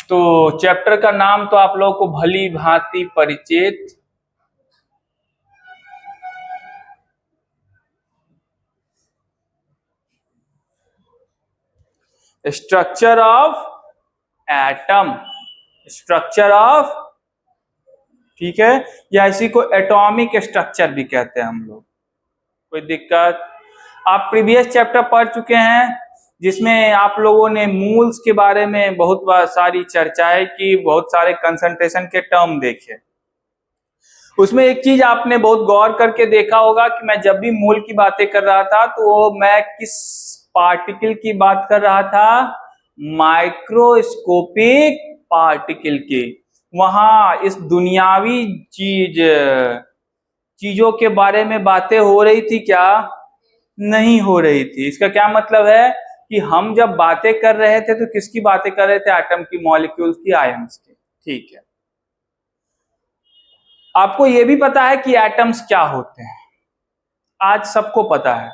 तो चैप्टर का नाम तो आप लोगों को भली भांति परिचित, structure of atom, structure of, ठीक है, या इसी को एटॉमिक स्ट्रक्चर भी कहते हैं हम लोग। कोई दिक्कत? आप प्रीवियस चैप्टर पढ़ चुके हैं जिसमें आप लोगों ने मूल्स के बारे में बहुत सारी चर्चाएं की, बहुत सारे कंसंट्रेशन के टर्म देखे। उसमें एक चीज आपने बहुत गौर करके देखा होगा कि मैं जब भी मूल की बातें कर रहा था तो मैं किस पार्टिकल की बात कर रहा था? माइक्रोस्कोपिक पार्टिकल की। वहां इस दुनियावी चीजों के बारे में बातें हो रही थी क्या? नहीं हो रही थी। इसका क्या मतलब है कि हम जब बातें कर रहे थे तो किसकी बातें कर रहे थे? एटम की, मॉलिक्यूल्स की, आयन्स की। ठीक है, आपको यह भी पता है कि एटम्स क्या होते हैं, आज सबको पता है।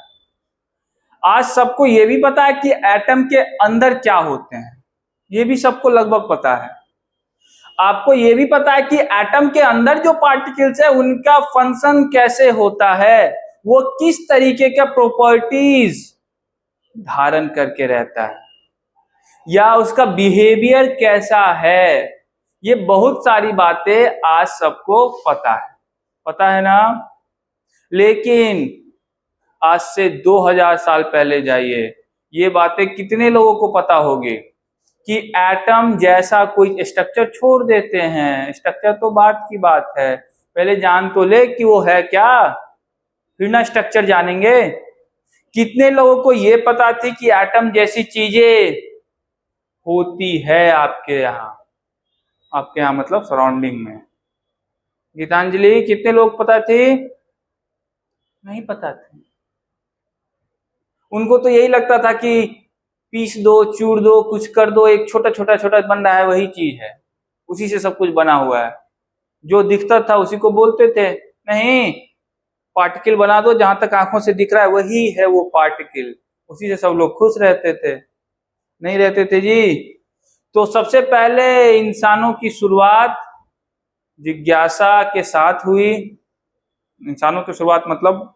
आज सबको यह भी पता है कि एटम के अंदर क्या होते हैं, यह भी सबको लगभग पता है। आपको यह भी पता है कि एटम के अंदर जो पार्टिकल्स है उनका फंक्शन कैसे होता है, वो किस तरीके के प्रॉपर्टीज धारण करके रहता है, या उसका बिहेवियर कैसा है। ये बहुत सारी बातें आज सबको पता है ना। लेकिन आज से 2000 साल पहले जाइए, ये बातें कितने लोगों को पता होगी कि एटम जैसा कोई स्ट्रक्चर छोड़ देते हैं। स्ट्रक्चर तो बात की बात है, पहले जान तो ले कि वो है क्या, फिर ना स्ट्रक्चर जानेंगे। कितने लोगों को ये पता थी कि एटम जैसी चीजें होती है आपके यहाँ मतलब सराउंडिंग में? गीतांजलि, कितने लोग पता थे? नहीं पता थे। उनको तो यही लगता था कि पीस दो, चूर दो, कुछ कर दो, एक छोटा छोटा छोटा बन रहा है, वही चीज है, उसी से सब कुछ बना हुआ है। जो दिखता था उसी को बोलते थे। नहीं, पार्टिकल बना दो, जहां तक आंखों से दिख रहा है वही है वो पार्टिकल, उसी से सब लोग खुश रहते थे। नहीं रहते थे जी। तो सबसे पहले इंसानों की शुरुआत जिज्ञासा के साथ हुई। इंसानों की शुरुआत मतलब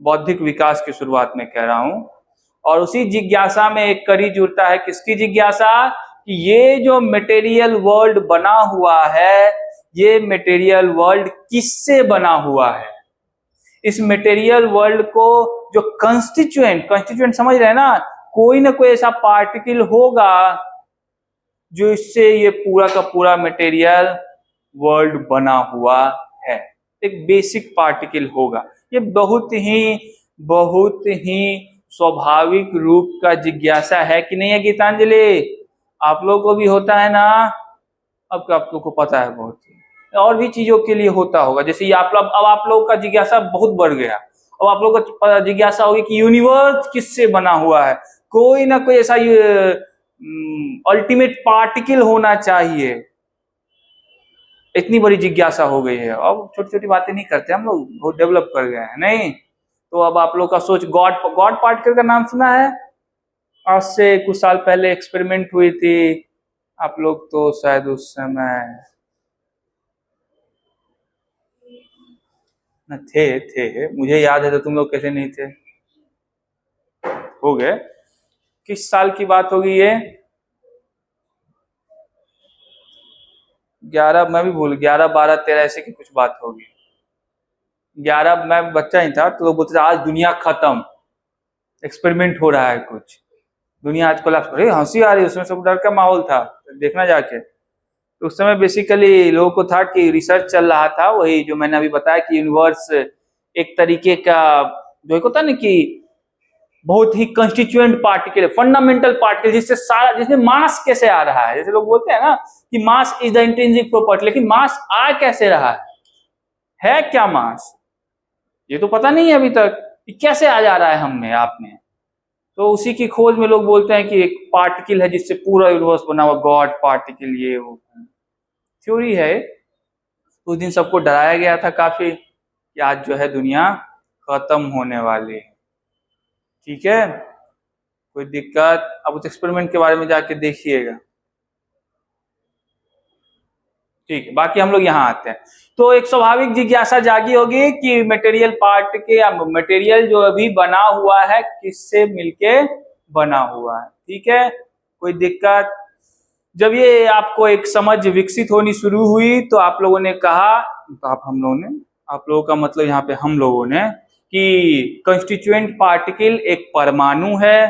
बौद्धिक विकास की शुरुआत में कह रहा हूं। और उसी जिज्ञासा में एक कड़ी जुड़ता है, किसकी जिज्ञासा? कि ये जो मटेरियल वर्ल्ड बना हुआ है, ये मटेरियल वर्ल्ड किससे बना हुआ है? इस मटेरियल वर्ल्ड को जो कंस्टिट्यूएंट समझ रहे हैं ना, कोई ना कोई ऐसा पार्टिकल होगा जो इससे ये पूरा का पूरा मटेरियल वर्ल्ड बना हुआ है। एक बेसिक पार्टिकल होगा। ये बहुत ही स्वाभाविक रूप का जिज्ञासा है कि नहीं है गीतांजलि? आप लोगों को भी होता है ना? अब आप लोगों को पता है, बहुत ही और भी चीजों के लिए होता होगा। जैसे ये अब आप लोगों का जिज्ञासा बहुत बढ़ गया। अब आप लोगों को जिज्ञासा होगी कि यूनिवर्स किससे बना हुआ है, कोई ना कोई ऐसा अल्टीमेट पार्टिकल होना चाहिए। इतनी बड़ी जिज्ञासा हो गई है। अब छोटी छोटी बातें नहीं करते हम लोग, बहुत डेवलप कर गए हैं। नहीं तो अब आप लोग का सोच, गॉड पार्टिकल का नाम सुना है? आज से कुछ साल पहले एक्सपेरिमेंट हुई थी, आप लोग तो शायद उस समय न थे, मुझे याद है, तो तुम लोग कैसे नहीं थे? हो गए। किस साल की बात होगी ये? 11, मैं भी भूल, 11, 12, 13 ऐसे की कुछ बात होगी। 11 मैं बच्चा ही था, तो लोग बोलते थे आज दुनिया खत्म, एक्सपेरिमेंट हो रहा है कुछ, दुनिया आज कोलैप्स। अरे हंसी आ रही, उसमें सब डर का माहौल था, देखना जाके। तो उस समय बेसिकली लोगों को था कि रिसर्च चल रहा था, वही जो मैंने अभी बताया कि यूनिवर्स एक तरीके का जो एक होता है ना कि बहुत ही कंस्टिट्यूएंट पार्टिकल है, फंडामेंटल पार्टिकल, जिससे सारा, जिसमें मास कैसे आ रहा है। जैसे लोग बोलते हैं ना कि mass is the intrinsic property, लेकिन मास आ कैसे रहा है क्या मास? ये तो पता नहीं है अभी तक कि कैसे आ जा रहा है हम में, आप में। तो उसी की खोज में लोग बोलते हैं कि एक पार्टिकल है जिससे पूरा यूनिवर्स बना हुआ, गॉड पार्टिकल, ये वो थ्योरी है। उस दिन सबको डराया गया था काफी कि आज जो है दुनिया खत्म होने वाली है। ठीक है, कोई दिक्कत? अब उस एक्सपेरिमेंट के बारे में जाके देखिएगा। ठीक है, बाकी हम लोग यहाँ आते हैं। तो एक स्वाभाविक जिज्ञासा जागी होगी कि मटेरियल पार्ट के या मटेरियल जो अभी बना हुआ है किससे मिलके बना हुआ है। ठीक है, कोई दिक्कत? जब ये आपको एक समझ विकसित होनी शुरू हुई तो आप लोगों ने कहा, तो हम लोगों ने, आप लोगों का मतलब यहाँ पे हम लोगों ने, कि कंस्टिट्यूएंट पार्टिकल एक परमाणु है।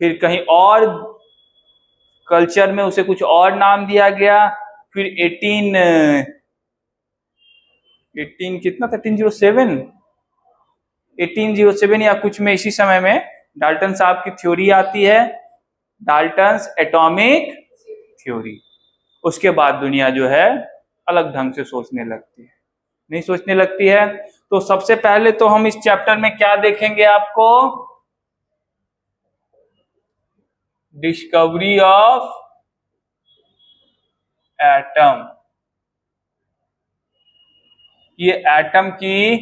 फिर कहीं और कल्चर में उसे कुछ और नाम दिया गया। फिर 18 कितना था, 1807 या कुछ में, इसी समय में डाल्टन साहब की थ्योरी आती है, डाल्टन्स एटॉमिक थ्योरी। उसके बाद दुनिया जो है अलग ढंग से सोचने लगती है, नहीं सोचने लगती है। तो सबसे पहले तो हम इस चैप्टर में क्या देखेंगे, आपको डिस्कवरी ऑफ एटम, ये एटम की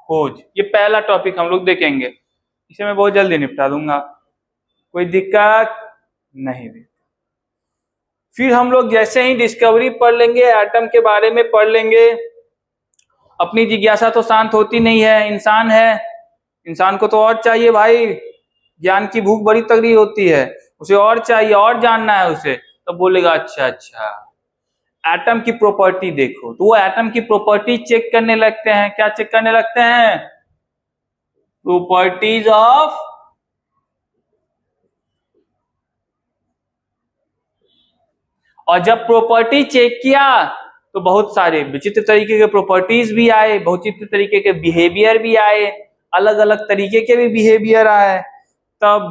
खोज, ये पहला टॉपिक हम लोग देखेंगे। इसे मैं बहुत जल्दी निपटा दूंगा, कोई दिक्कत नहीं। फिर हम लोग जैसे ही डिस्कवरी पढ़ लेंगे, एटम के बारे में पढ़ लेंगे, अपनी जिज्ञासा तो शांत होती नहीं है, इंसान है, इंसान को तो और चाहिए भाई, ज्ञान की भूख बड़ी तगड़ी होती है, उसे और चाहिए, और जानना है उसे। तो बोलेगा अच्छा अच्छा एटम की प्रॉपर्टी देखो, तो वो एटम की प्रॉपर्टी चेक करने लगते हैं। क्या चेक करने लगते हैं? प्रॉपर्टीज ऑफ, और जब प्रॉपर्टी चेक किया तो बहुत सारे विचित्र तरीके के प्रॉपर्टीज भी आए, बहुत विचित्र तरीके के बिहेवियर भी आए, अलग अलग तरीके के भी बिहेवियर आए। तब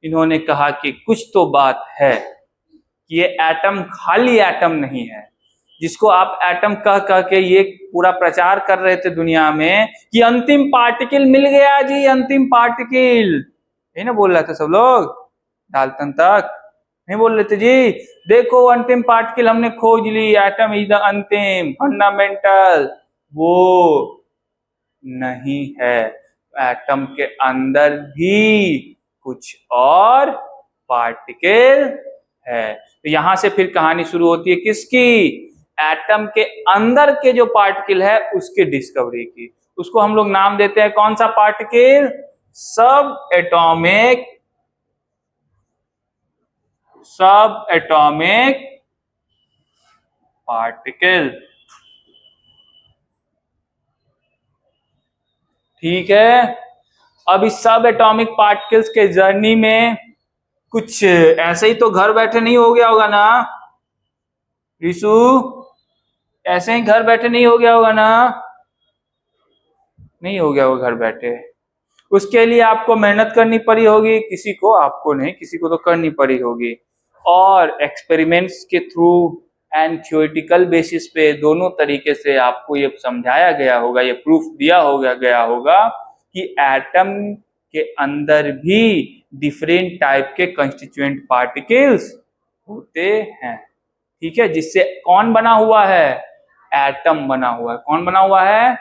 इन्होंने कहा कि कुछ तो बात है कि ये एटम खाली एटम नहीं है, जिसको आप एटम कह कह के ये पूरा प्रचार कर रहे थे दुनिया में कि अंतिम पार्टिकल मिल गया जी, अंतिम पार्टिकल, यही ना बोल रहे थे सब लोग, डाल्टन तक नहीं बोल रहे थे जी, देखो अंतिम पार्टिकल हमने खोज ली, एटम इज द अंतिम फंडामेंटल। वो नहीं है, एटम के अंदर भी कुछ और पार्टिकल है। तो यहां से फिर कहानी शुरू होती है किसकी? एटम के अंदर के जो पार्टिकल है उसकी डिस्कवरी की। उसको हम लोग नाम देते हैं कौन सा पार्टिकल? सब एटॉमिक पार्टिकल। ठीक है, अब इस सब एटॉमिक पार्टिकल्स के जर्नी में कुछ ऐसे ही तो घर बैठे नहीं हो गया होगा ना रिशु, ऐसे ही घर बैठे नहीं हो गया होगा ना, नहीं हो गया होगा घर बैठे। उसके लिए आपको मेहनत करनी पड़ी होगी, किसी को, आपको नहीं, किसी को तो करनी पड़ी होगी, और एक्सपेरिमेंट्स के थ्रू एंड थ्योरेटिकल बेसिस पे दोनों तरीके से आपको ये समझाया गया होगा, ये प्रूफ दिया गया होगा कि एटम के अंदर भी डिफरेंट टाइप के कंस्टिट्यूएंट पार्टिकल्स होते हैं। ठीक है, जिससे कौन बना हुआ है? एटम बना हुआ है। कौन बना हुआ है?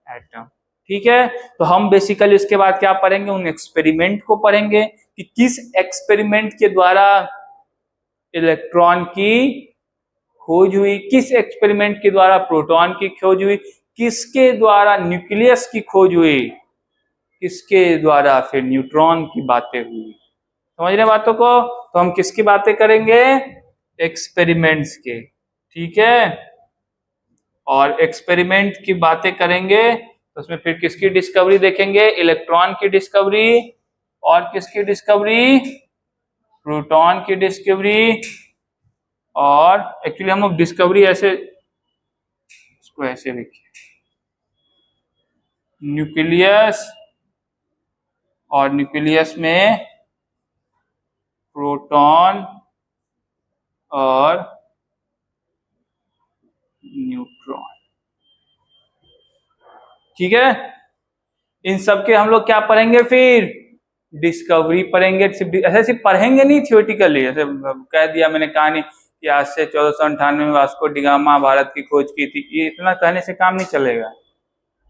एटम। ठीक है, तो हम बेसिकली उसके बाद क्या पढ़ेंगे? उन एक्सपेरिमेंट को पढ़ेंगे कि किस एक्सपेरिमेंट के द्वारा इलेक्ट्रॉन की खोज हुई, किस एक्सपेरिमेंट के द्वारा प्रोटॉन की खोज हुई, किसके द्वारा न्यूक्लियस की खोज हुई, किसके द्वारा फिर न्यूट्रॉन की बातें हुई। समझ रहे बातों को? तो हम किसकी बातें करेंगे? एक्सपेरिमेंट्स के। ठीक है, और एक्सपेरिमेंट की बातें करेंगे तो उसमें फिर किसकी डिस्कवरी देखेंगे? इलेक्ट्रॉन की डिस्कवरी, और किसकी डिस्कवरी? प्रोटॉन की डिस्कवरी। और एक्चुअली हम लोग डिस्कवरी ऐसे, इसको ऐसे लिखिए, न्यूक्लियस, और न्यूक्लियस में प्रोटॉन और न्यूट्रॉन। ठीक है, इन सब के हम लोग क्या पढ़ेंगे? फिर डिस्कवरी पढ़ेंगे। सिर्फ पढ़ेंगे नहीं थियोरेटिकली, ऐसे कह दिया मैंने कहानी कि आज से 1498 में वास्को डी गामा भारत की खोज की थी, ये इतना कहने से काम नहीं चलेगा।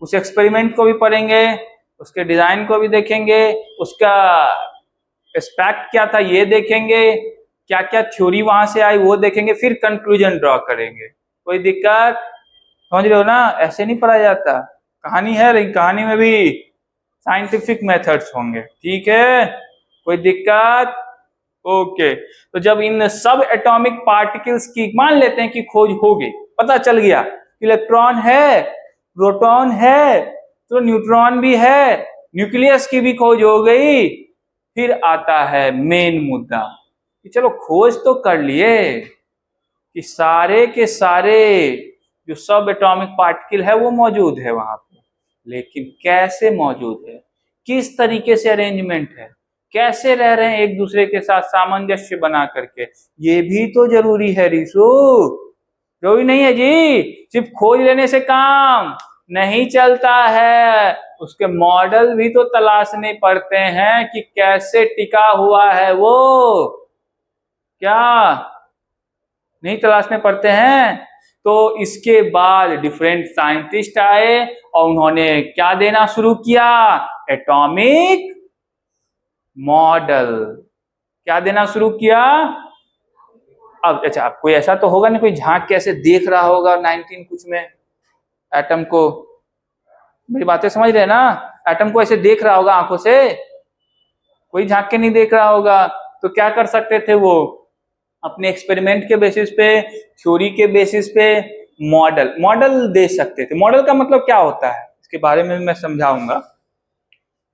उस एक्सपेरिमेंट को भी पढ़ेंगे, उसके डिजाइन को भी देखेंगे, उसका एस्पेक्ट क्या था ये देखेंगे, क्या क्या थ्योरी वहां से आई वो देखेंगे, फिर कंक्लूजन ड्रॉ करेंगे। कोई दिक्कत? समझ रहे हो ना? ऐसे नहीं पढ़ा जाता। कहानी है लेकिन कहानी में भी साइंटिफिक मेथड्स होंगे। ठीक है, कोई दिक्कत? ओके। तो जब इन सब एटॉमिक पार्टिकल्स की मान लेते हैं कि खोज हो गई, पता चल गया इलेक्ट्रॉन है, प्रोटॉन है, तो न्यूट्रॉन भी है, न्यूक्लियस की भी खोज हो गई, फिर आता है मेन मुद्दा कि चलो खोज तो कर लिए कि सारे के सारे जो सब एटॉमिक पार्टिकल है वो मौजूद है वहां पे, लेकिन कैसे मौजूद है, किस तरीके से अरेंजमेंट है, कैसे रह रहे हैं एक दूसरे के साथ सामंजस्य बना करके, ये भी तो जरूरी है रिशु। जरूरी नहीं है जी, सिर्फ खोज लेने से काम नहीं चलता है, उसके मॉडल भी तो तलाशने पड़ते हैं कि कैसे टिका हुआ है वो, क्या नहीं तलाशने पड़ते हैं? तो इसके बाद डिफरेंट साइंटिस्ट आए और उन्होंने क्या देना शुरू किया, एटॉमिक मॉडल। क्या देना शुरू किया? अब अच्छा, अब कोई ऐसा तो होगा नहीं कोई झांक के ऐसे देख रहा होगा 19 कुछ में एटम को, मेरी बातें समझ रहे हैं ना? एटम को ऐसे देख रहा होगा आंखों से, कोई झांक के नहीं देख रहा होगा। तो क्या कर सकते थे वो, अपने एक्सपेरिमेंट के बेसिस पे, थ्योरी के बेसिस पे मॉडल दे सकते थे। मॉडल का मतलब क्या होता है इसके बारे में मैं समझाऊंगा।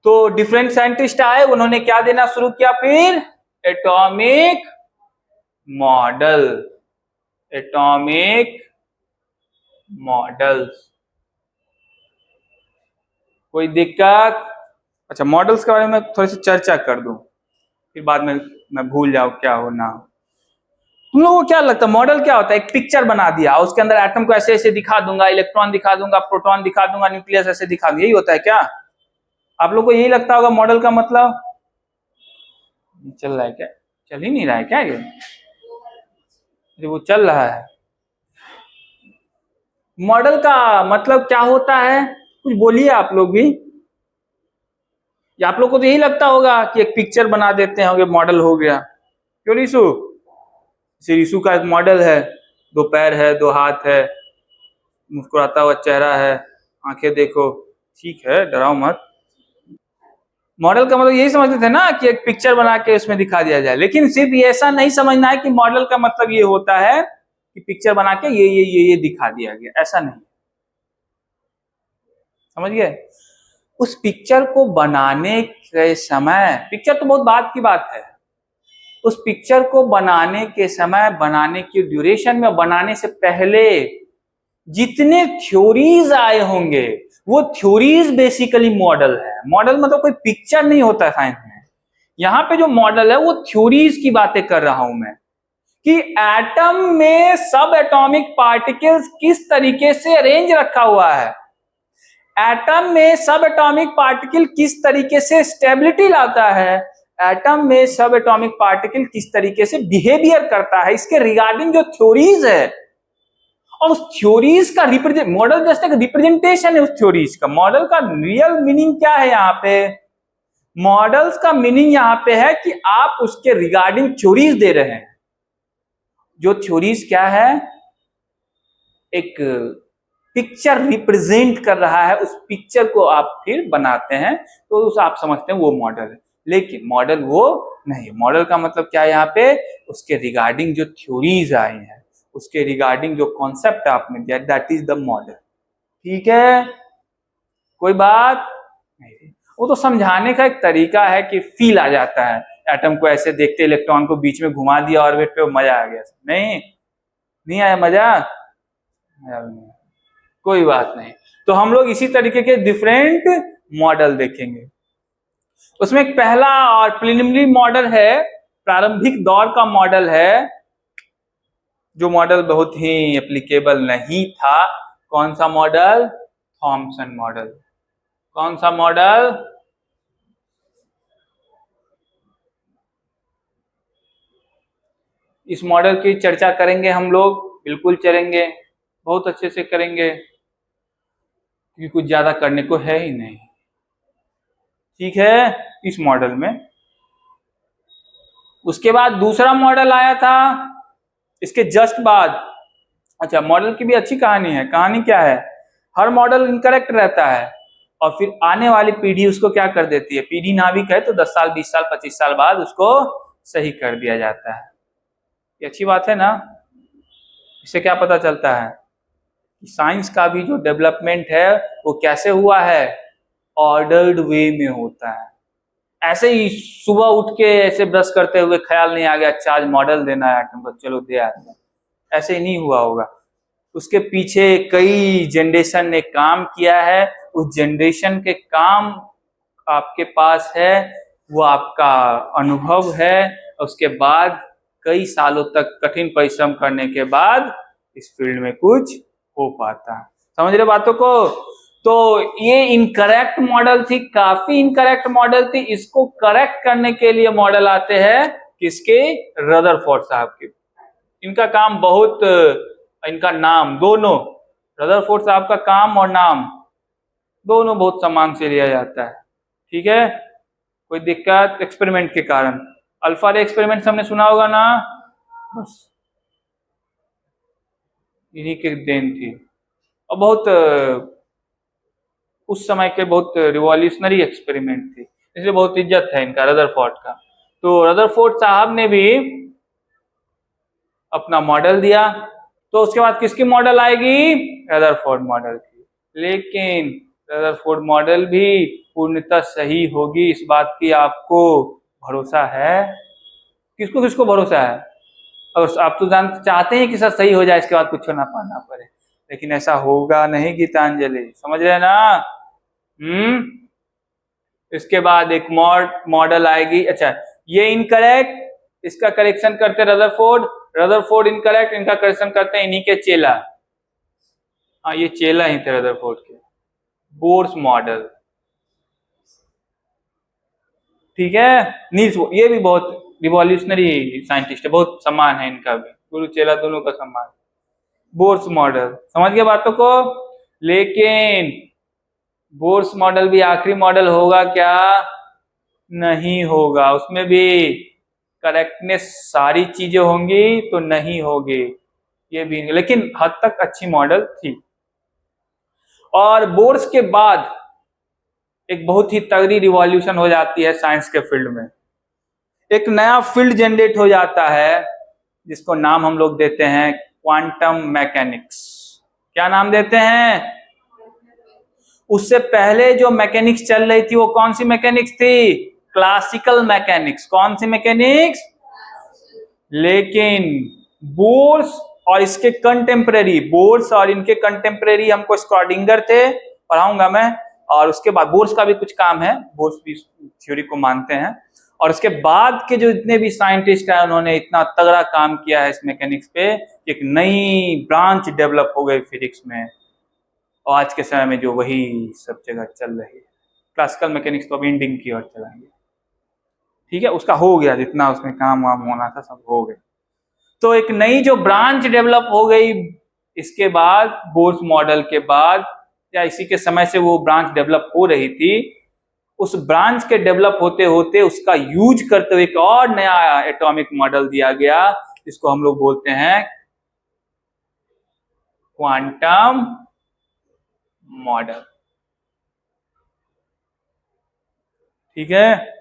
तो डिफरेंट साइंटिस्ट आए, उन्होंने क्या देना शुरू किया फिर, एटॉमिक मॉडल, एटॉमिक मॉडल्स। कोई दिक्कत? अच्छा, मॉडल्स के बारे में थोड़ी सी चर्चा कर दूं, फिर बाद में मैं भूल जाऊं क्या हो ना हो। तुम लोगों को क्या लगता है मॉडल क्या होता है? एक पिक्चर बना दिया, उसके अंदर एटम को ऐसे ऐसे दिखा दूंगा, इलेक्ट्रॉन दिखा दूंगा, प्रोटॉन दिखा दूंगा, न्यूक्लियस ऐसे दिखा दूंगा, यही होता है क्या? आप लोग को यही लगता होगा मॉडल का मतलब? चल रहा है क्या? चल ही नहीं रहा है क्या ये? वो चल रहा है। मॉडल का मतलब क्या होता है, कुछ बोलिए आप लोग भी। या आप लोग को तो यही लगता होगा कि एक पिक्चर बना देते हैं, मॉडल हो गया। क्यों रिशु? रिशु का एक मॉडल है, 2 पैर है, 2 हाथ है, मुस्कुराता हुआ चेहरा है, आंखें देखो। ठीक है, डराओ मत। मॉडल का मतलब यही समझते थे ना कि एक पिक्चर बना के उसमें दिखा दिया जाए, लेकिन सिर्फ ऐसा नहीं समझना है कि मॉडल का मतलब ये होता है कि पिक्चर बना के ये दिखा दिया गया, ऐसा नहीं। समझ गए? उस पिक्चर को बनाने के समय, पिक्चर तो बहुत बाद की बात है, उस पिक्चर को बनाने के समय, बनाने की ड्यूरेशन में, बनाने से पहले जितने थ्योरीज आए होंगे वो थ्योरीज बेसिकली मॉडल है। मॉडल मतलब कोई पिक्चर नहीं होता साइंस में। यहां पे जो मॉडल है वो थ्योरीज की बातें कर रहा हूं मैं, कि एटम में सब एटॉमिक पार्टिकल्स किस तरीके से अरेंज रखा हुआ है, एटम में सब एटॉमिक पार्टिकल किस तरीके से स्टेबिलिटी लाता है, एटम में सब एटॉमिक पार्टिकल किस तरीके से बिहेवियर करता है, इसके रिगार्डिंग जो थ्योरीज है, और उस थ्योरीज का रिप्रेजेंट, मॉडल जस्ट एक रिप्रेजेंटेशन है उस थ्योरीज का। मॉडल का रियल मीनिंग क्या है यहाँ पे? मॉडल्स का मीनिंग यहाँ पे है कि आप उसके रिगार्डिंग थ्योरीज दे रहे हैं। जो थ्योरीज क्या है, एक पिक्चर रिप्रेजेंट कर रहा है, उस पिक्चर को आप फिर बनाते हैं, तो उस आप समझते हैं वो मॉडल है। लेकिन मॉडल वो नहीं। मॉडल का मतलब क्या है यहाँ पे, उसके रिगार्डिंग जो थ्योरीज आई हैं, उसके रिगार्डिंग जो कॉन्सेप्ट आपने दिया, दैट इज द मॉडल। ठीक है, कोई बात नहीं। वो तो समझाने का एक तरीका है कि फील आ जाता है, एटम को ऐसे देखते, इलेक्ट्रॉन को बीच में घुमा दिया ऑर्बिट पे, मजा आ गया। नहीं आया मजा? कोई बात नहीं। तो हम लोग इसी तरीके के डिफरेंट मॉडल देखेंगे। उसमें एक पहला और प्रिलिमिनरी मॉडल है, प्रारंभिक दौर का मॉडल है, जो मॉडल बहुत ही एप्लीकेबल नहीं था। कौन सा मॉडल? Thompson model. कौन सा मॉडल? इस मॉडल की चर्चा करेंगे हम लोग, बिल्कुल चलेंगे, बहुत अच्छे से करेंगे, क्योंकि कुछ ज्यादा करने को है ही नहीं। ठीक है, इस मॉडल में उसके बाद दूसरा मॉडल आया था इसके जस्ट बाद। अच्छा, मॉडल की भी अच्छी कहानी है। कहानी क्या है, हर मॉडल इनकरेक्ट रहता है और फिर आने वाली पीढ़ी उसको क्या कर देती है, पीढ़ी नाभिक है तो 10 साल 20 साल 25 साल बाद उसको सही कर दिया जाता है। ये अच्छी बात है ना। इससे क्या पता चलता है कि साइंस का भी जो डेवलपमेंट है वो कैसे हुआ है, ऑर्डर्ड वे में होता है। ऐसे ही सुबह उठ के ऐसे ब्रश करते हुए ख्याल नहीं आ गया अच्छा आज मॉडल देना है आइटम को, चलो दे आते हैं, ऐसे ही नहीं हुआ होगा। उसके पीछे कई जनरेशन ने काम किया है, उस जनरेशन के काम आपके पास है, वो आपका अनुभव है। उसके बाद कई सालों तक कठिन परिश्रम करने के बाद इस फील्ड में कुछ हो पाता है। समझ रहे बातों को। तो ये इनकरेक्ट मॉडल थी, काफी इनकरेक्ट मॉडल थी। इसको करेक्ट करने के लिए मॉडल आते हैं किसके, रदरफोर्ड साहब के। इनका काम बहुत, इनका नाम दोनों, रदरफोर्ड साहब का काम और नाम दोनों बहुत सम्मान से लिया जाता है। ठीक है, कोई दिक्कत, एक्सपेरिमेंट के कारण। अल्फा रे एक्सपेरिमेंट हमने सुना होगा ना, बस इन्हीं की देन थी। और बहुत उस समय के बहुत रिवॉल्यूशनरी एक्सपेरिमेंट थी, इसलिए बहुत इज्जत है इनका, रदरफोर्ड का। तो रदरफोर्ड साहब ने भी अपना मॉडल दिया, तो उसके बाद किसकी मॉडल आएगी, रदरफोर्ड मॉडल की। लेकिन रदरफोर्ड मॉडल भी पूर्णतः सही होगी इस बात की आपको भरोसा है। किसको किसको भरोसा है, और आप तो चाहते हैं कि सब सही हो जाए इसके बाद कुछ ना पाना पड़े, लेकिन ऐसा होगा नहीं गीतांजलि, समझ रहे ना। इसके बाद एक मॉडल आएगी। अच्छा, ये इनकरेक्ट, इसका करेक्शन करते रदरफोर्ड, रदरफोर्ड इनकरेक्ट, इनका करेक्शन करते हैं इन्हीं के चेला। हाँ, ये चेला ही थे रदरफोर्ड के, बोर्स मॉडल। ठीक है, नील्स बोर, ये भी बहुत रिवॉल्यूशनरी साइंटिस्ट है, बहुत सम्मान है इनका भी, गुरु चेला दोनों का सम्मान। बोर्स मॉडल, समझ गए बातों को। लेकिन बोर्स मॉडल भी आखिरी मॉडल होगा क्या, नहीं होगा। उसमें भी करेक्टनेस सारी चीजें होंगी तो नहीं होगी, ये भी, लेकिन हद तक अच्छी मॉडल थी। और बोर्स के बाद एक बहुत ही तगड़ी रिवॉल्यूशन हो जाती है साइंस के फील्ड में। एक नया फील्ड जनरेट हो जाता है जिसको नाम हम लोग देते हैं क्वांटम मैकेनिक्स। क्या नाम देते हैं, उससे पहले जो मैकेनिक्स चल रही थी वो कौन सी मैकेनिक्स थी, क्लासिकल मैकेनिक्स। कौन सी मैकेनिक्स, लेकिन बोर्स और इसके कंटेम्परेरी, बोर्स और इनके कंटेम्परेरी हमको स्क्रॉडिंगर थे, पढ़ाऊंगा मैं। और उसके बाद बोर्स का भी कुछ काम है, बोर्स भी थ्योरी को मानते हैं। और उसके बाद के जो जितने भी साइंटिस्ट हैं उन्होंने इतना तगड़ा काम किया है इस मैकेनिक्स पे, एक नई ब्रांच डेवलप हो गई फिजिक्स में, और आज के समय में जो वही सब जगह चल रही है। क्लासिकल मैकेनिक्स तो अब एंडिंग की ओर चलाएंगे। ठीक है, उसका हो गया, जितना उसमें काम वाम होना था सब हो गया। तो एक नई जो ब्रांच डेवलप हो गई इसके बाद, बोर्स मॉडल के बाद, या इसी के समय से वो ब्रांच डेवलप हो रही थी। उस ब्रांच के डेवलप होते होते उसका यूज करते हुए एक और नया एटॉमिक मॉडल दिया गया, जिसको हम लोग बोलते हैं क्वांटम मॉडल। ठीक है,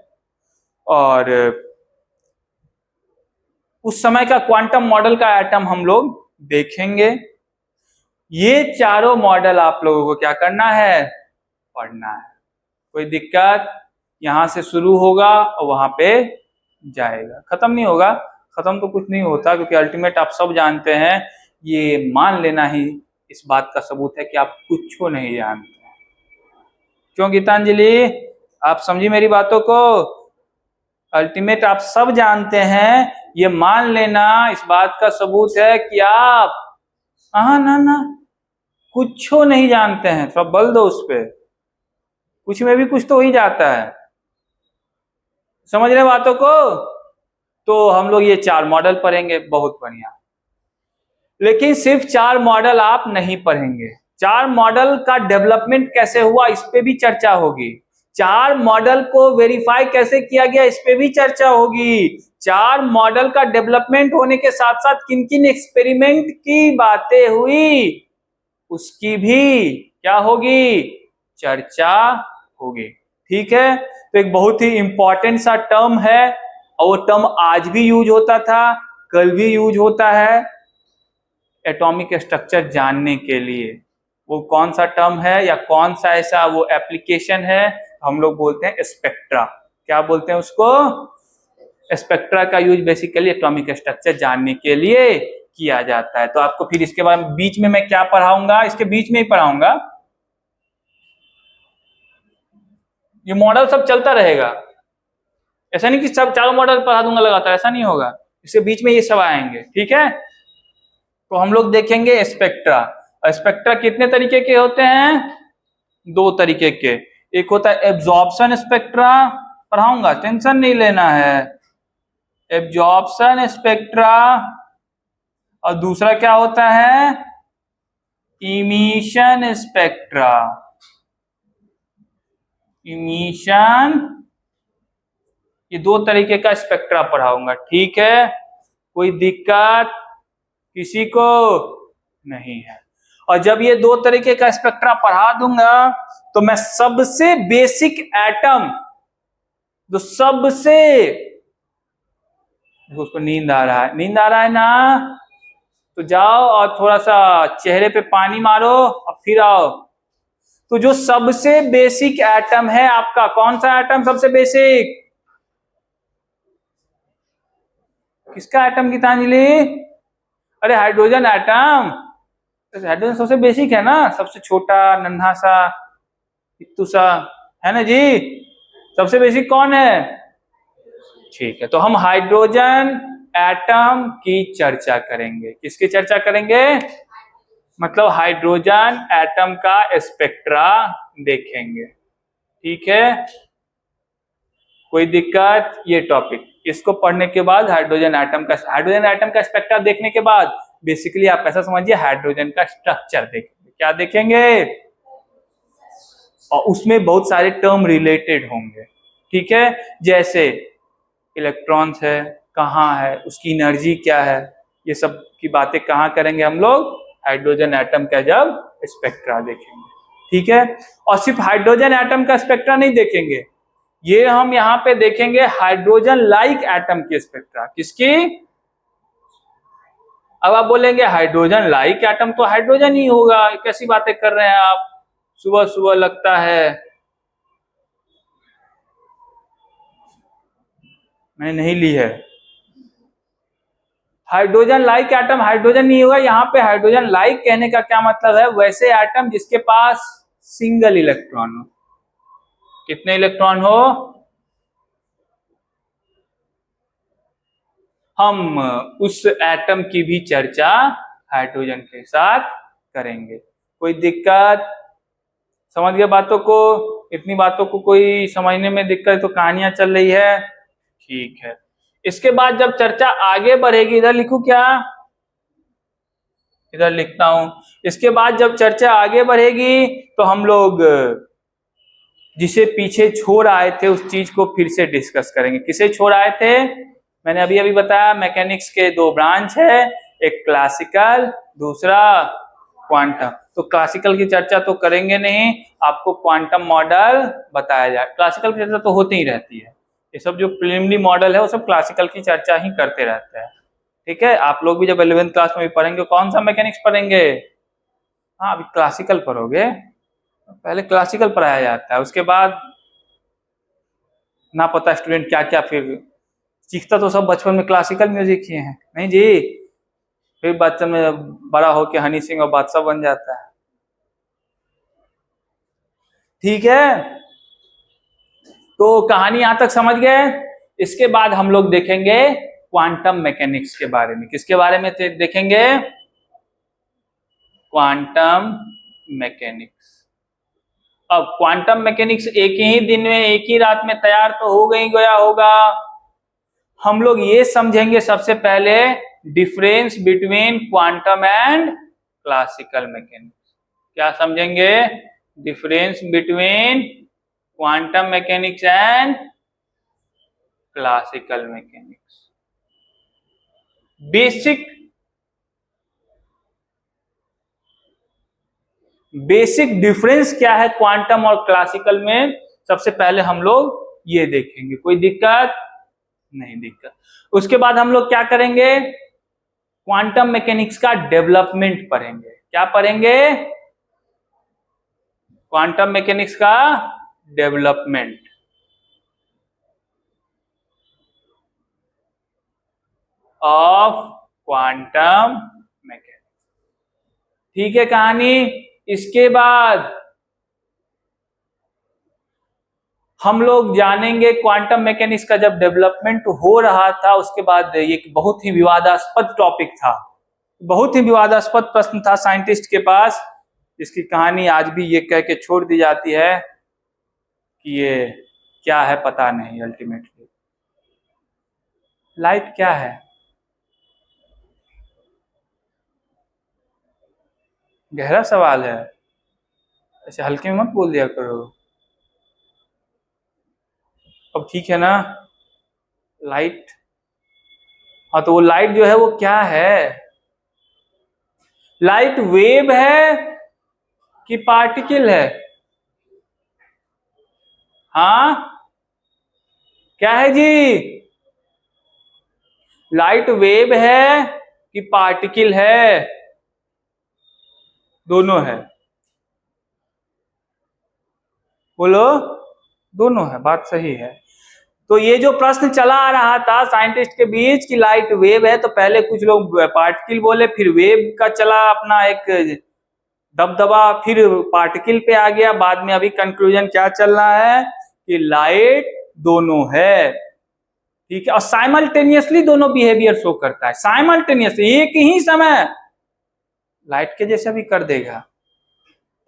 और उस समय का क्वांटम मॉडल का एटम हम लोग देखेंगे। ये चारों मॉडल आप लोगों को क्या करना है, पढ़ना है। कोई दिक्कत, यहां से शुरू होगा और वहां पे जाएगा, खत्म नहीं होगा। खत्म तो कुछ नहीं होता, क्योंकि अल्टीमेट आप सब जानते हैं, ये मान लेना ही इस बात का सबूत है कि आप कुछ को नहीं जानते। क्यों गीतांजलि, आप समझी मेरी बातों को। अल्टीमेट आप सब जानते हैं, ये मान लेना इस बात का सबूत है कि आप ना कुछ नहीं जानते हैं। थोड़ा बल दो उस पे, कुछ में भी कुछ तो हो ही जाता है। समझ रहे बातों को। तो हम लोग ये 4 मॉडल पढ़ेंगे, बहुत बढ़िया। लेकिन सिर्फ 4 मॉडल आप नहीं पढ़ेंगे, 4 मॉडल का डेवलपमेंट कैसे हुआ इस पे भी चर्चा होगी। 4 मॉडल को वेरीफाई कैसे किया गया इस पे भी चर्चा होगी। चार मॉडल का डेवलपमेंट होने के साथ साथ किन किन एक्सपेरिमेंट की बातें हुई उसकी भी क्या होगी, चर्चा होगी। ठीक है, तो एक बहुत ही इंपॉर्टेंट सा टर्म है और वो टर्म आज भी यूज होता था, कल भी यूज होता है एटॉमिक स्ट्रक्चर जानने के लिए। वो कौन सा टर्म है या कौन सा ऐसा वो एप्लीकेशन है, हम लोग बोलते हैं स्पेक्ट्रा। क्या बोलते हैं उसको, स्पेक्ट्रा का यूज बेसिकली एटॉमिक स्ट्रक्चर जानने के लिए किया जाता है। तो आपको फिर इसके बाद बीच में मैं क्या पढ़ाऊंगा, इसके बीच में ही पढ़ाऊंगा, ये मॉडल सब चलता रहेगा, ऐसा नहीं कि सब चारों मॉडल पढ़ा दूंगा लगातार, ऐसा नहीं होगा, इसके बीच में ये सब आएंगे। ठीक है, तो हम लोग देखेंगे स्पेक्ट्रा। स्पेक्ट्रा कितने तरीके के होते हैं, दो तरीके के, एक होता है एब्जॉर्प्शन स्पेक्ट्रा, पढ़ाऊंगा टेंशन नहीं लेना है, एब्जॉर्प्शन स्पेक्ट्रा, और दूसरा क्या होता है इमिशन स्पेक्ट्रा, इमिशन, ये दो तरीके का स्पेक्ट्रा पढ़ाऊंगा। ठीक है, कोई दिक्कत किसी को नहीं है। और जब ये दो तरीके का स्पेक्ट्रा पढ़ा दूंगा तो मैं सबसे बेसिक एटम, जो सबसे, उसको नींद आ रहा है, नींद आ रहा है ना, तो जाओ और थोड़ा सा चेहरे पे पानी मारो और फिर आओ। तो जो सबसे बेसिक एटम है आपका, कौन सा एटम सबसे बेसिक, किसका एटम गीतांजलि, अरे हाइड्रोजन एटम, हाइड्रोजन सबसे बेसिक है ना, सबसे छोटा नन्हा सा इत्तू सा, है ना जी, सबसे बेसिक कौन है। ठीक है, तो हम हाइड्रोजन एटम की चर्चा करेंगे, किसकी चर्चा करेंगे, मतलब हाइड्रोजन एटम का स्पेक्ट्रा देखेंगे। ठीक है, कोई दिक्कत, ये टॉपिक इसको पढ़ने के बाद हाइड्रोजन एटम का स्पेक्ट्रा देखने के बाद बेसिकली आप ऐसा समझिए हाइड्रोजन का स्ट्रक्चर देखेंगे। क्या देखेंगे, और उसमें बहुत सारे टर्म रिलेटेड होंगे। ठीक है, जैसे इलेक्ट्रॉन्स है, कहाँ है, उसकी एनर्जी क्या है, ये सब की बातें कहाँ करेंगे हम लोग, हाइड्रोजन एटम का जब स्पेक्ट्रा देखेंगे। ठीक है, और सिर्फ हाइड्रोजन एटम का स्पेक्ट्रा नहीं देखेंगे, ये हम यहाँ पे देखेंगे हाइड्रोजन लाइक एटम की स्पेक्ट्रा, किसकी, अब आप बोलेंगे हाइड्रोजन लाइक एटम तो हाइड्रोजन ही होगा, कैसी बातें कर रहे हैं आप, सुबह सुबह लगता है, मैंने नहीं ली है। हाइड्रोजन लाइक एटम हाइड्रोजन नहीं होगा, यहाँ पे हाइड्रोजन लाइक कहने का क्या मतलब है, वैसे एटम जिसके पास सिंगल इलेक्ट्रॉन हो, कितने इलेक्ट्रॉन हो, हम उस एटम की भी चर्चा हाइड्रोजन के साथ करेंगे। कोई दिक्कत, समझ गए बातों को, इतनी बातों को कोई समझने में दिक्कत तो कहानियां चल रही है। ठीक है, इसके बाद जब चर्चा आगे बढ़ेगी, इधर लिखूं क्या, इधर लिखता हूं, इसके बाद जब चर्चा आगे बढ़ेगी तो हम लोग जिसे पीछे छोड़ आए थे उस चीज को फिर से डिस्कस करेंगे। किसे छोड़ आए थे, मैंने अभी अभी बताया मैकेनिक्स के दो ब्रांच है, एक क्लासिकल, दूसरा क्वांटम। तो क्लासिकल की चर्चा तो करेंगे नहीं, आपको क्वांटम मॉडल बताया जाए, क्लासिकल की चर्चा तो होती ही रहती है, ये सब जो प्रिलिमिनरी मॉडल है वो सब क्लासिकल की चर्चा ही करते रहते हैं। ठीक है, आप लोग भी जब 11th क्लास में भी पढ़ेंगे कौन सा मैकेनिक्स पढ़ेंगे, हाँ अभी क्लासिकल पढ़ोगे, पहले क्लासिकल पढ़ाया जाता है, उसके बाद ना पता स्टूडेंट क्या क्या फिर सीखता, तो सब बचपन में क्लासिकल म्यूजिक ही है, नहीं जी, फिर बच्चन में बड़ा होके हनी सिंह और बादशाह बन जाता है। ठीक है, तो कहानी यहां तक समझ गए। इसके बाद हम लोग देखेंगे क्वांटम मैकेनिक्स के बारे में, किसके बारे में देखेंगे, क्वांटम मैकेनिक्स। अब क्वांटम मैकेनिक्स एक ही दिन में एक ही रात में तैयार तो हो गई गया होगा, हम लोग ये समझेंगे सबसे पहले difference between quantum and classical mechanics. क्या समझेंगे, difference between quantum mechanics and classical mechanics. Basic basic difference क्या है क्वांटम और क्लासिकल में, सबसे पहले हम लोग ये देखेंगे। कोई दिक्कत नहीं? दिक्कत। उसके बाद हम लोग क्या करेंगे, क्वांटम मैकेनिक्स का डेवलपमेंट पढ़ेंगे। क्या पढ़ेंगे? क्वांटम मैकेनिक्स का डेवलपमेंट। Of quantum mechanics. ठीक है कहानी। इसके बाद हम लोग जानेंगे क्वांटम मैकेनिक्स का जब डेवलपमेंट हो रहा था, उसके बाद ये बहुत ही विवादास्पद टॉपिक था, बहुत ही विवादास्पद प्रश्न था साइंटिस्ट के पास, इसकी कहानी आज भी ये कह के छोड़ दी जाती है कि ये क्या है पता नहीं। अल्टीमेटली लाइट क्या है? गहरा सवाल है, ऐसे हल्के में मत बोल दिया करो। अब ठीक है ना, लाइट, हाँ तो वो लाइट जो है वो क्या है? लाइट वेव है कि पार्टिकल है? हाँ क्या है जी? लाइट वेव है कि पार्टिकल है? दोनों है। बोलो, दोनों है, बात सही है। तो ये जो प्रश्न चला आ रहा था साइंटिस्ट के बीच कि लाइट वेव है, तो पहले कुछ लोग पार्टिकल बोले, फिर वेव का चला अपना एक दबदबा, फिर पार्टिकल पे आ गया, बाद में अभी कंक्लूजन क्या चल रहा है कि लाइट दोनों है। ठीक है, और साइमल्टेनियसली दोनों बिहेवियर शो करता है, साइमल्टेनियसली एक ही समय लाइट के जैसा भी कर देगा,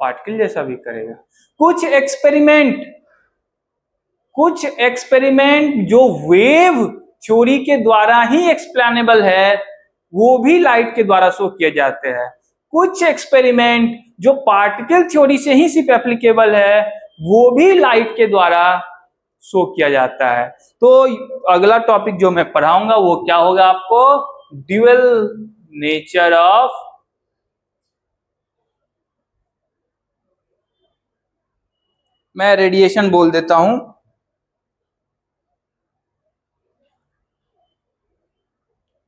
पार्टिकल जैसा भी करेगा। कुछ एक्सपेरिमेंट जो वेव थ्योरी के द्वारा ही एक्सप्लेनेबल है, वो भी लाइट के द्वारा शो किए जाते हैं। कुछ एक्सपेरिमेंट जो पार्टिकल थ्योरी से ही सिर्फ एप्लीकेबल है, वो भी लाइट के द्वारा शो किया जाता है। तो अगला टॉपिक जो मैं पढ़ाऊंगा वो क्या होगा आपको? ड्यूअल नेचर ऑफ मैं रेडिएशन बोल देता हूं,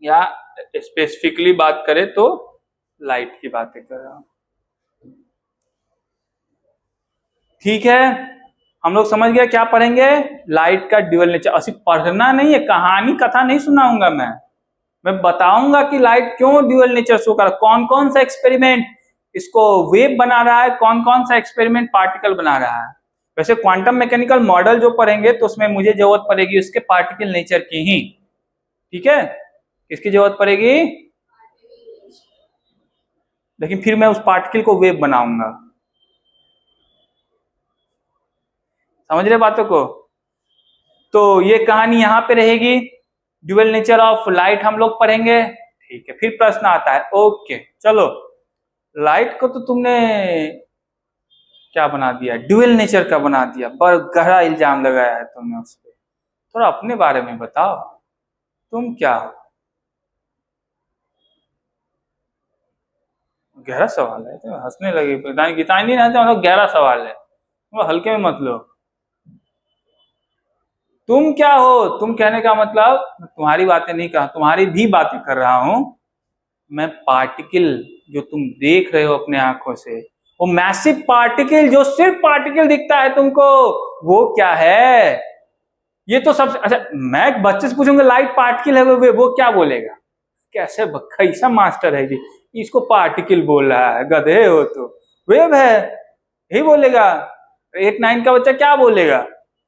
या स्पेसिफिकली बात करें तो लाइट की बातें कर रहा हूं। ठीक है, हम लोग समझ गए क्या पढ़ेंगे? लाइट का ड्यूअल नेचर। अभी पढ़ना नहीं है, कहानी कथा नहीं सुनाऊंगा मैं बताऊंगा कि लाइट क्यों ड्यूअल नेचर शो कर, कौन कौन सा एक्सपेरिमेंट इसको वेव बना रहा है, कौन कौन सा एक्सपेरिमेंट पार्टिकल बना रहा है। वैसे क्वांटम मैकेनिकल मॉडल जो पढ़ेंगे तो उसमें मुझे जरूरत पड़ेगी उसके पार्टिकल नेचर की ही। ठीक है, किसकी जरूरत पड़ेगी? लेकिन फिर मैं उस पार्टिकल को वेव बनाऊंगा। समझ रहे बातों को? तो ये कहानी यहां पे रहेगी, ड्यूअल नेचर ऑफ लाइट हम लोग पढ़ेंगे। ठीक है, फिर प्रश्न आता है, ओके चलो, लाइट को तो तुमने क्या बना दिया, ड्यूअल नेचर का बना दिया, पर गहरा इल्जाम लगाया है तुमने उस पर। थोड़ा अपने बारे में बताओ, तुम क्या हो? गहरा सवाल है, तो हंसने लगे, गीता नहीं रहते मतलब गहरा सवाल है, वो हल्के में मत लो। तुम क्या हो? तुम कहने का मतलब, तुम्हारी बातें नहीं कहा, तुम्हारी भी बातें कर रहा हूं मैं। पार्टिकल जो तुम देख रहे हो अपने आंखों से, वो मैसिव पार्टिकल जो सिर्फ पार्टिकल दिखता है तुमको, वो क्या है? ये तो सबसे अच्छा, मैं एक बच्चे से पूछूंगा लाइट पार्टिकल है, वो क्या बोलेगा? कैसे कैसा मास्टर है जी, इसको पार्टिकल बोल रहा है, गधे हो तो, वेव है यही बोलेगा। 8-9 का बच्चा क्या बोलेगा?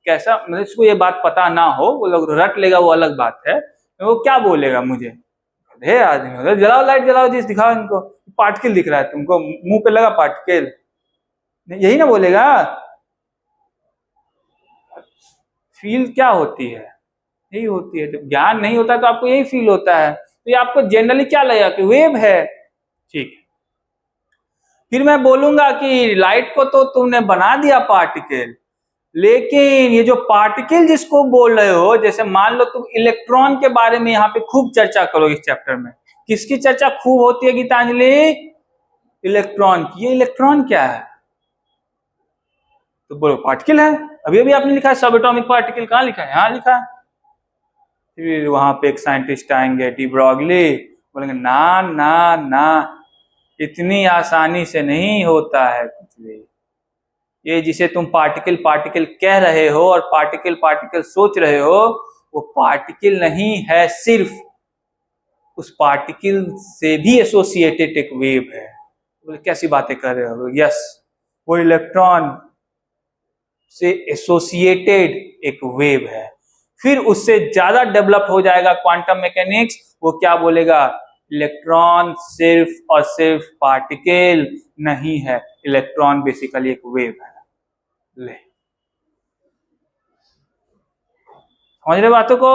कैसा, मतलब इसको ये बात पता ना हो, वो लोग रट लेगा वो अलग बात है, वो क्या बोलेगा मुझे? गधे आदमी हो, जलाओ लाइट जलाओ जी, दिखाओ इनको, पार्टिकल दिख रहा है तुमको, मुंह पे लगा पार्टिकल, यही ना बोलेगा। फील क्या होती है? यही होती है, जब ज्ञान नहीं होता तो आपको यही फील होता है, तो ये आपको जनरली क्या लगेगा कि वेव है। ठीक, फिर मैं बोलूंगा कि लाइट को तो तुमने बना दिया पार्टिकल, लेकिन ये जो पार्टिकल जिसको बोल रहे हो, जैसे मान लो तुम इलेक्ट्रॉन के बारे में यहाँ पे खूब चर्चा करो इस चैप्टर में, किसकी चर्चा खूब होती है गीतांजलि? इलेक्ट्रॉन की। ये इलेक्ट्रॉन क्या है? तो बोलो पार्टिकल है। अभी अभी आपने लिखा है सब एटॉमिक पार्टिकल, कहाँ लिखा है? यहाँ लिखा है। फिर वहां पे एक साइंटिस्ट आएंगे डी ब्रॉगली, बोलेंगे ना ना ना, इतनी आसानी से नहीं होता है कुछ भी। ये जिसे तुम पार्टिकल पार्टिकल कह रहे हो और पार्टिकल पार्टिकल सोच रहे हो, वो पार्टिकल नहीं है, सिर्फ उस पार्टिकल से भी एसोसिएटेड एक वेव है। बोले कैसी बातें कर रहे हो? यस, वो इलेक्ट्रॉन से एसोसिएटेड एक वेव है। फिर उससे ज्यादा डेवलप हो जाएगा क्वांटम मैकेनिक्स, वो क्या बोलेगा? इलेक्ट्रॉन सिर्फ और सिर्फ पार्टिकल नहीं है, इलेक्ट्रॉन बेसिकली एक वेव है। ले, समझ रहे बातों को?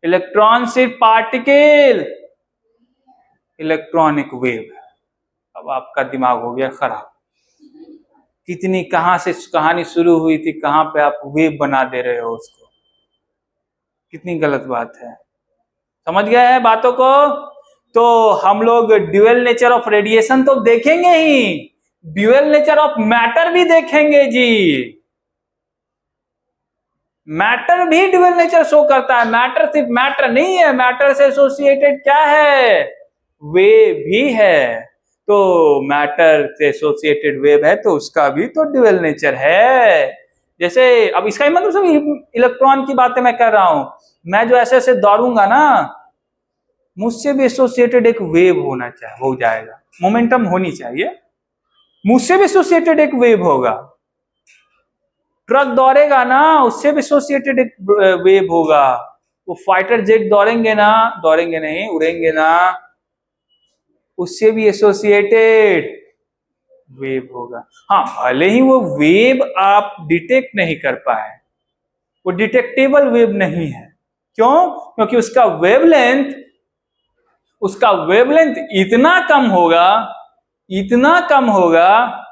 इलेक्ट्रॉन सिर्फ पार्टिकल, इलेक्ट्रॉनिक वेव है। अब आपका दिमाग हो गया खराब। कितनी कहां से कहानी शुरू हुई थी, कहां पे आप वेव बना दे रहे हो उसको। कितनी गलत बात है। समझ गए हैं बातों को? तो हम लोग ड्यूअल नेचर ऑफ रेडिएशन तो देखेंगे ही, ड्यूअल नेचर ऑफ मैटर भी देखेंगे जी। मैटर भी ड्यूअल नेचर शो करता है। मैटर सिर्फ मैटर नहीं है, मैटर से एसोसिएटेड क्या है? वेव भी है। तो मैटर से एसोसिएटेड वेव है तो उसका भी तो ड्यूअल नेचर है। जैसे अब इसका मतलब सब इलेक्ट्रॉन की बातें मैं कर रहा हूं, मैं जो ऐसे ऐसे दौड़ूंगा ना, मुझसे भी एसोसिएटेड एक वेव होना चाहिए, हो जाएगा, मोमेंटम होनी चाहिए, मुझसे भी एसोसिएटेड एक वेव होगा। ट्रक दौड़ेगा ना, उससे भी एसोसिएटेड एक वेव होगा। वो फाइटर जेट दौड़ेंगे ना, दौड़ेंगे नहीं, उड़ेंगे ना, उससे भी एसोसिएटेड वेव होगा। हाँ, भले ही वो वेव आप डिटेक्ट नहीं कर पाए, वो डिटेक्टेबल वेव नहीं है। क्यों? क्योंकि उसका वेवलेंथ इतना कम होगा, इतना कम होगा,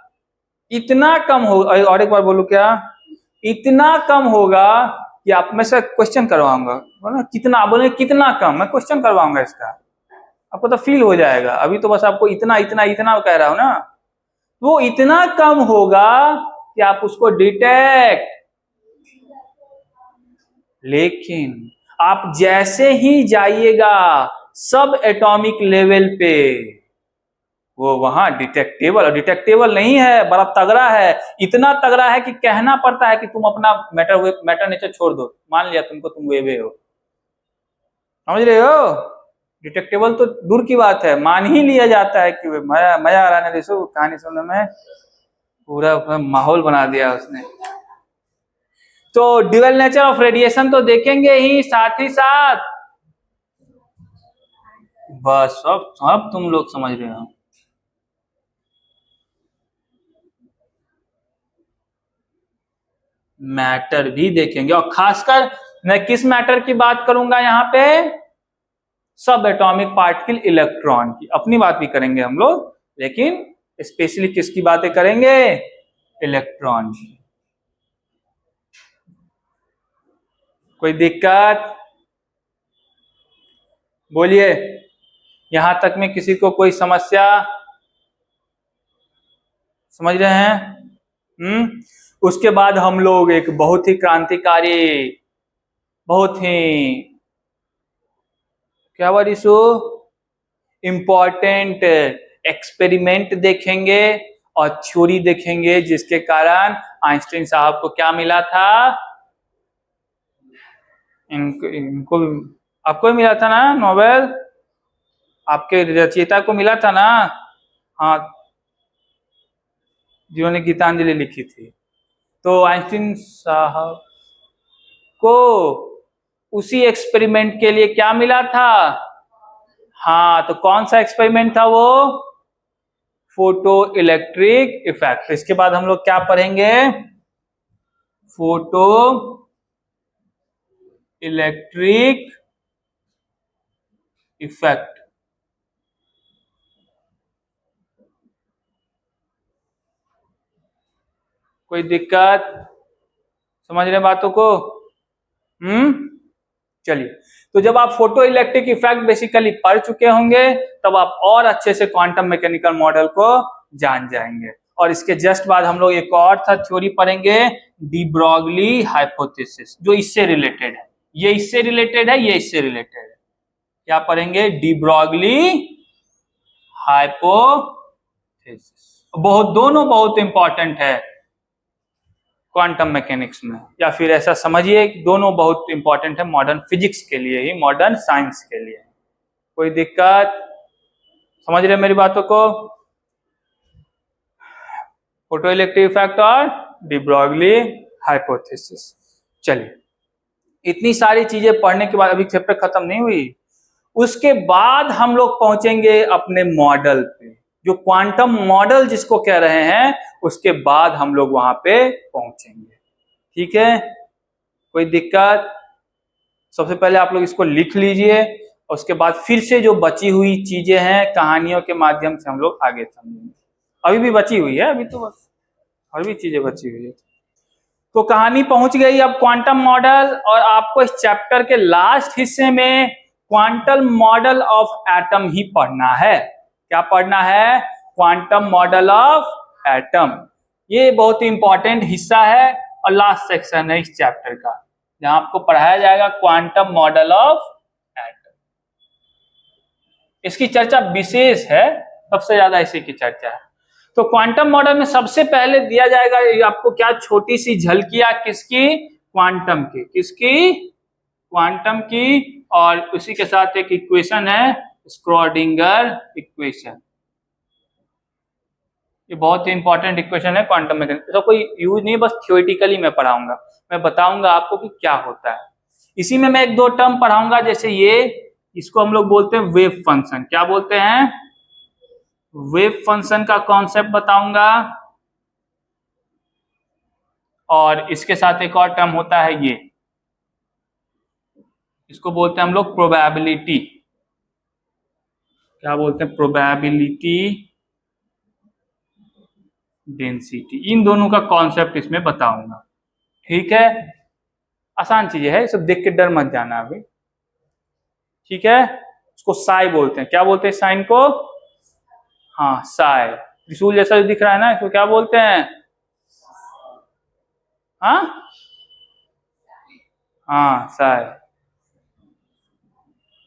इतना कम होगा। और एक बार बोलू क्या? इतना कम होगा कि आप में से क्वेश्चन करवाऊंगा। बोला कितना, बोले कितना कम, मैं क्वेश्चन करवाऊंगा इसका, आपको तो फील हो जाएगा। अभी तो बस आपको इतना इतना इतना कह रहा हूं ना, वो इतना कम होगा कि आप उसको डिटेक्ट, लेकिन आप जैसे ही जाइएगा सब एटॉमिक लेवल पे, वो वहां डिटेक्टेबल, और डिटेक्टेबल नहीं है, बड़ा तगड़ा है। इतना तगड़ा है कि कहना पड़ता है कि तुम अपना मैटर नेचर छोड़ दो, मान लिया तुमको, तुम वेवे हो। समझ रहे हो? डिटेक्टेबल तो दूर की बात है, मान ही लिया जाता है कि मजा मजा आ रहा है देखो कहानी सुनने में, पूरा माहौल बना दिया उसने। तो ड्यूअल नेचर ऑफ रेडिएशन तो देखेंगे ही, साथ ही साथ बस सब तुम लोग समझ रहे हो। मैटर भी देखेंगे, और खासकर मैं किस मैटर की बात करूंगा यहाँ पे? सब एटॉमिक पार्टिकल इलेक्ट्रॉन की। अपनी बात भी करेंगे हम लोग, लेकिन स्पेशली किसकी बातें करेंगे? इलेक्ट्रॉन की। कोई दिक्कत? बोलिए, यहां तक में किसी को कोई समस्या? समझ रहे हैं? उसके बाद हम लोग एक बहुत ही क्रांतिकारी, बहुत ही, क्या वर्ड इसो, इंपॉर्टेंट एक्सपेरिमेंट देखेंगे और थ्योरी देखेंगे, जिसके कारण आइंस्टीन साहब को क्या मिला था? इनको आपको भी मिला था ना नोबेल, आपके रचयिता को मिला था ना? हाँ, जिन्होंने गीतांजलि लिखी थी। तो आइंस्टीन साहब को उसी एक्सपेरिमेंट के लिए क्या मिला था? हाँ, तो कौन सा एक्सपेरिमेंट था वो? Photo electric effect. इसके बाद हम लोग क्या पढ़ेंगे? Photo electric effect. कोई दिक्कत? समझ रहे बातों को? चलिए, तो जब आप फोटो इलेक्ट्रिक इफेक्ट बेसिकली पढ़ चुके होंगे तब आप और अच्छे से क्वांटम मैकेनिकल मॉडल को जान जाएंगे। और इसके जस्ट बाद हम लोग एक और था थ्योरी पढ़ेंगे, डी ब्रॉगली हाइपोथेसिस, जो इससे रिलेटेड है। ये इससे रिलेटेड है, ये इससे रिलेटेड है। क्या पढ़ेंगे? De Broglie hypothesis. दोनों बहुत इंपॉर्टेंट है क्वांटम मैकेनिक्स में, या फिर ऐसा समझिए कि दोनों बहुत इंपॉर्टेंट है मॉडर्न फिजिक्स के लिए ही, मॉडर्न साइंस के लिए। कोई दिक्कत? समझ रहे मेरी बातों को? फोटो इलेक्ट्रिक इफेक्ट और डी ब्रॉगली हाइपोथेसिस। चलिए, इतनी सारी चीजें पढ़ने के बाद अभी चैप्टर खत्म नहीं हुई। उसके बाद हम लोग पहुंचेंगे अपने मॉडल पे, जो क्वांटम मॉडल जिसको कह रहे हैं, उसके बाद हम लोग वहां पे पहुंचेंगे। ठीक है, कोई दिक्कत? सबसे पहले आप लोग इसको लिख लीजिए, और उसके बाद फिर से जो बची हुई चीजें हैं कहानियों के माध्यम से हम लोग आगे समझेंगे। अभी भी बची हुई है, अभी तो बस और भी चीजें बची हुई है। तो कहानी पहुंच गई अब क्वांटम मॉडल, और आपको इस चैप्टर के लास्ट हिस्से में क्वांटम मॉडल ऑफ एटम ही पढ़ना है। क्या पढ़ना है? Quantum model of atom. ये बहुत ही इंपॉर्टेंट हिस्सा है और लास्ट सेक्शन है इस चैप्टर का, जहां आपको पढ़ाया जाएगा क्वांटम मॉडल ऑफ एटम। इसकी चर्चा विशेष है, सबसे ज्यादा इसी की चर्चा है। तो क्वांटम मॉडल में सबसे पहले दिया जाएगा आपको क्या, छोटी सी झलकियां किसकी? क्वांटम की। किसकी? क्वांटम की। और उसी के साथ एक इक्वेशन है, स्क्रोडिंगर इक्वेशन। ये बहुत ही इंपॉर्टेंट इक्वेशन है क्वांटम मैकेनिक्स। तो कोई यूज नहीं, बस थ्योरेटिकली मैं पढ़ाऊंगा, मैं बताऊंगा आपको कि क्या होता है। इसी में मैं एक दो टर्म पढ़ाऊंगा, जैसे ये, इसको हम लोग बोलते हैं वेव फंक्शन। क्या बोलते हैं? वेव फंक्शन का कॉन्सेप्ट बताऊंगा। और इसके साथ एक और टर्म होता है ये, इसको बोलते हैं हम लोग प्रोबेबिलिटी। क्या बोलते हैं? Probability density. इन दोनों का कॉन्सेप्ट इसमें बताऊंगा। ठीक है, आसान चीजें है, सब देख के डर मत जाना अभी। ठीक है, इसको साई बोलते हैं। क्या बोलते हैं साइन को? हाँ, साई। त्रिशूल जैसा जो दिख रहा है ना, इसको क्या बोलते हैं? हाँ हाँ, साई।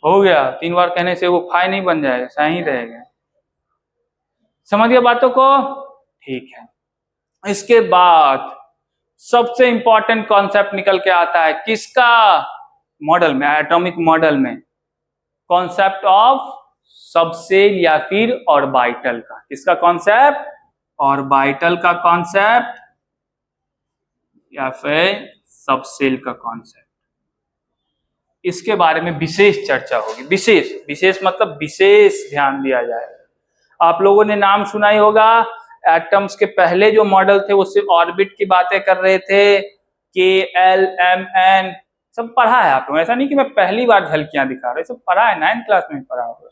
हो गया, 3 बार कहने से वो फाई नहीं बन जाएगा, साई ही रहेगा। समझ गए बातों को? ठीक है, इसके बाद सबसे इंपॉर्टेंट कॉन्सेप्ट निकल के आता है किसका? मॉडल में, एटॉमिक मॉडल में, कॉन्सेप्ट ऑफ सबसेल या फिर ऑर्बिटल का। किसका कॉन्सेप्ट? ऑर्बिटल का कॉन्सेप्ट या फिर सबसेल का कॉन्सेप्ट। इसके बारे में विशेष चर्चा होगी। विशेष, विशेष मतलब विशेष ध्यान दिया जाएगा। आप लोगों ने नाम सुना ही होगा, एटम्स के पहले जो मॉडल थे वो सिर्फ ऑर्बिट की बातें कर रहे थे, के एल एम एन, सब पढ़ा है आप लोगों ने। ऐसा नहीं कि मैं पहली बार झलकियां दिखा रहा, सब पढ़ा है, 9th क्लास में पढ़ा होगा।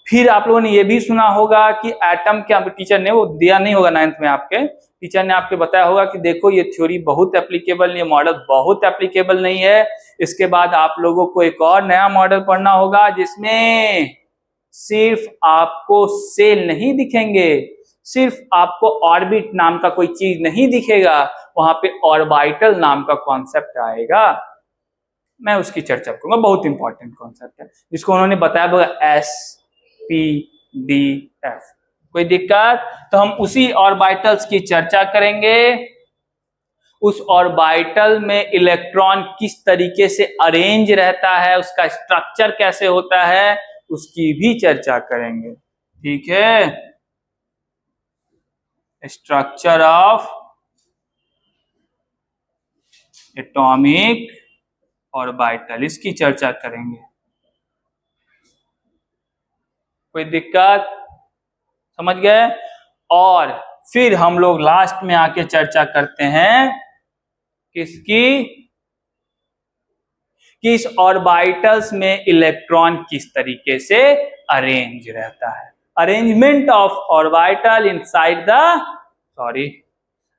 फिर आप लोगों ने ये भी सुना होगा कि एटम क्या, टीचर ने वो दिया नहीं होगा 9th में, आपके टीचर ने आपके बताया होगा कि देखो ये थ्योरी बहुत एप्लीकेबल नहीं है, मॉडल बहुत एप्लीकेबल नहीं है। इसके बाद आप लोगों को एक और नया मॉडल पढ़ना होगा, जिसमें सिर्फ आपको सेल नहीं दिखेंगे, सिर्फ आपको ऑर्बिट नाम का कोई चीज नहीं दिखेगा, वहां पे ऑर्बिटल नाम का कॉन्सेप्ट आएगा। मैं उसकी चर्चा करूंगा, बहुत इंपॉर्टेंट कॉन्सेप्ट है, जिसको उन्होंने बताया होगा SPDF। कोई दिक्कत? तो हम उसी ऑर्बिटल्स की चर्चा करेंगे। उस ऑर्बिटल में इलेक्ट्रॉन किस तरीके से अरेंज रहता है, उसका स्ट्रक्चर कैसे होता है, उसकी भी चर्चा करेंगे। ठीक है, स्ट्रक्चर ऑफ एटॉमिक ऑर्बिटल, इसकी चर्चा करेंगे। कोई दिक्कत? समझ गए? और फिर हम लोग लास्ट में आके चर्चा करते हैं किसकी? कि इस ऑर्बिटल्स में इलेक्ट्रॉन किस तरीके से अरेंज रहता है, arrangement of orbital inside the,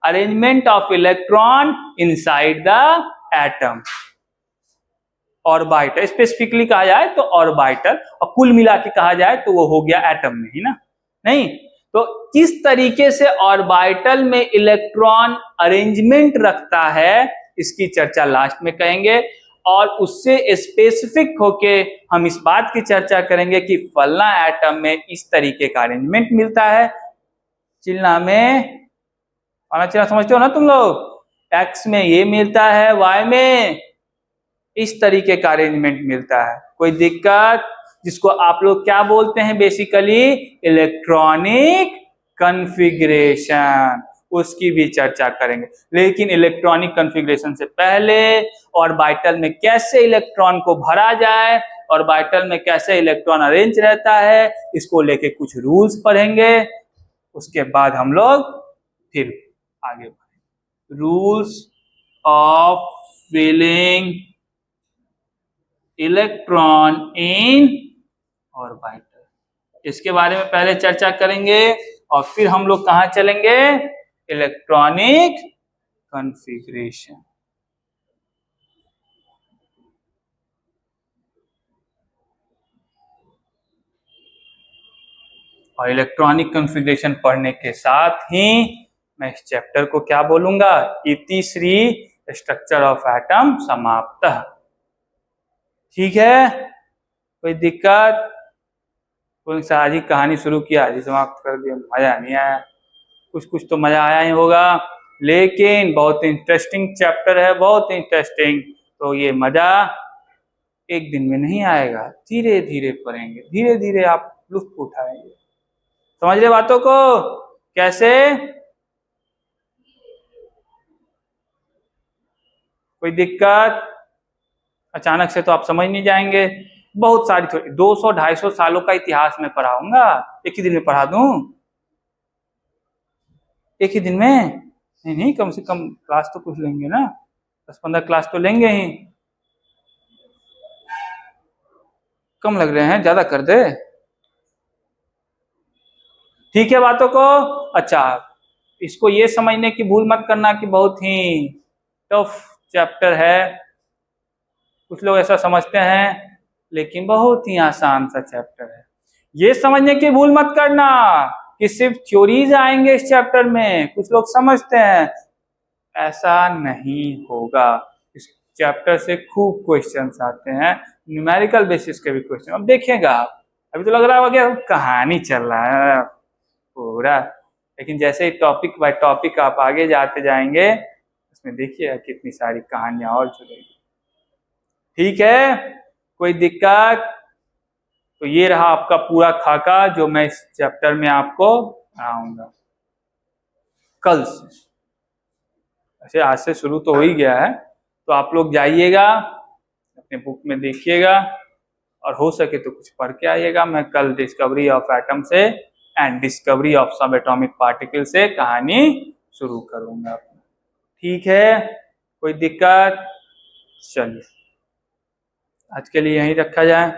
arrangement of electron inside the atom. Orbital specifically कहा जाए तो ऑर्बिटल, और कुल मिला के कहा जाए तो वो हो गया एटम में ही ना, नहीं। तो किस तरीके से ऑर्बिटल में इलेक्ट्रॉन अरेंजमेंट रखता है इसकी चर्चा लास्ट में करेंगे, और उससे स्पेसिफिक होके हम इस बात की चर्चा करेंगे कि फलना एटम में इस तरीके का अरेंजमेंट मिलता है। चिल्ला में पाना चिल्ला समझते हो ना तुम लोग, एक्स में ये मिलता है, वाई में इस तरीके का अरेंजमेंट मिलता है। कोई दिक्कत? जिसको आप लोग क्या बोलते हैं बेसिकली, इलेक्ट्रॉनिक कॉन्फ़िगरेशन, उसकी भी चर्चा करेंगे। लेकिन इलेक्ट्रॉनिक कॉन्फ़िगरेशन से पहले ऑर्बिटल में कैसे इलेक्ट्रॉन को भरा जाए, ऑर्बिटल में कैसे इलेक्ट्रॉन अरेंज रहता है, इसको लेके कुछ रूल्स पढ़ेंगे। उसके बाद हम लोग फिर आगे बढ़ेंगे। Rules of filling electron in orbital, इसके बारे में पहले चर्चा करेंगे, और फिर हम लोग कहां चलेंगे, इलेक्ट्रॉनिक कॉन्फ़िगरेशन। और इलेक्ट्रॉनिक कॉन्फ़िगरेशन पढ़ने के साथ ही मैं इस चैप्टर को क्या बोलूंगा, इति श्री स्ट्रक्चर ऑफ एटम समाप्त। ठीक है, कोई दिक्कत? कोई साझी कहानी शुरू किया, आज समाप्त कर दिया, मजा नहीं आया? कुछ कुछ तो मजा आया ही होगा, लेकिन बहुत इंटरेस्टिंग चैप्टर है, बहुत इंटरेस्टिंग। तो ये मजा एक दिन में नहीं आएगा, धीरे धीरे पढ़ेंगे, धीरे धीरे आप लुत्फ उठाएंगे। समझ रहे बातों को? कैसे? कोई दिक्कत? अचानक से तो आप समझ नहीं जाएंगे, बहुत सारी 200-250 सालों का इतिहास में पढ़ाऊंगा, एक ही दिन में पढ़ा दूं? एक ही दिन में नहीं, नहीं, कम से कम क्लास तो कुछ लेंगे ना, 10-15 क्लास तो लेंगे ही। कम लग रहे हैं, ज्यादा कर दे? ठीक है बातों को? अच्छा, इसको ये समझने की भूल मत करना कि बहुत ही टफ चैप्टर है, कुछ लोग ऐसा समझते हैं, लेकिन बहुत ही आसान सा चैप्टर है। ये समझने की भूल मत करना कि सिर्फ थ्योरीज आएंगे इस चैप्टर में, कुछ लोग समझते हैं, ऐसा नहीं होगा। इस चैप्टर से खूब क्वेश्चंस आते हैं, न्यूमेरिकल बेसिस के भी क्वेश्चन, अब देखिएगा आप। अभी तो लग रहा होगा कहानी चल रहा है पूरा, लेकिन जैसे ही टॉपिक बाय टॉपिक आप आगे जाते जाएंगे, उसमें देखिएगा कितनी सारी कहानियां और जुड़ेगी। ठीक है, कोई दिक्कत? तो ये रहा आपका पूरा खाका जो मैं इस चैप्टर में आपको पढ़ाऊंगा कल से। ऐसे आज से शुरू तो हो ही गया है, तो आप लोग जाइएगा अपने बुक में देखिएगा, और हो सके तो कुछ पढ़ के आइएगा। मैं कल डिस्कवरी ऑफ एटम से एंड डिस्कवरी ऑफ सब एटॉमिक पार्टिकल से कहानी शुरू करूंगा। ठीक है, कोई दिक्कत? चलिए आज के लिए यहीं रखा जाए।